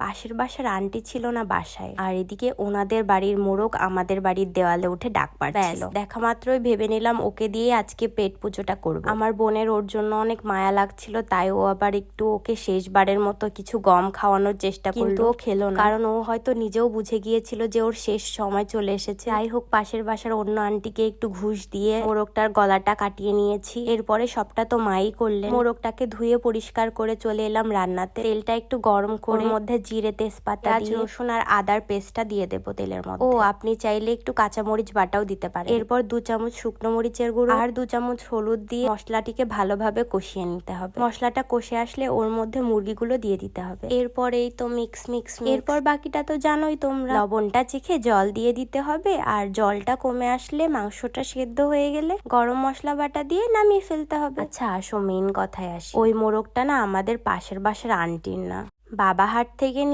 পাশের বাসার আন্টি ছিল না বাসায়, আর এদিকে ওনাদের বাড়ির মোরগ আমাদের বাড়ির দেওয়ালে উঠে ডাক পাড়ছিল। দেখা মাত্রই ভেবে নিলাম ওকে দিয়ে আজকে পেট পুজোটা করব। আমার বোনের ওর জন্য অনেক মায়া লাগছিল, তাই ও আবার একটু ওকে শেষবারের মতো কিছু গম খাওয়ানোর চেষ্টা করলো, কিন্তু ও খেলো না, কারণ ও হয়তো নিজেও বুঝে গিয়েছিল যে ওর শেষ সময় চলে এসেছে। যাই হোক, পাশের বাসার অন্য আন্টিকে একটু ঘুষ দিয়ে মোরগটার গলাটা কাটিয়ে নিয়েছি। এরপরে সবটা তো মাই করলেন। মোরগটাকে ধুয়ে পরিষ্কার করে চলে এলাম রান্নাতে। তেলটা একটু গরম করে মধ্যে জিরে, তেজপাতা, রসুন আর আদার পেস্টটা দিয়ে দেবো তেলের মধ্যে। ও আপনি চাইলে একটু কাঁচামরিচ বাটাও দিতে পারেন। এরপর 2 চামচ শুকনো মরিচের গুঁড়ো আর 2 চামচ হলুদ দিয়ে মশলাটিকে ভালোভাবে কষিয়ে নিতে হবে। মশলাটা কষে আসলে ওর মধ্যে মুরগিগুলো দিয়ে দিতে হবে। এরপর এই তো মিক্স। এরপর বাকিটা তো জানোই তোমরা। লবণটা চেখে জল দিয়ে দিতে হবে, আর জলটা কমে আসলে মাংসটা সেদ্ধ হয়ে গেলে গরম মশলা বাটা দিয়ে নামিয়ে ফেলতে হবে। আচ্ছা, আসো মেন কথায় আসি। ওই মোরগটা না আমাদের পাশের বাসার আন্টির না, বাবা হাট থেকে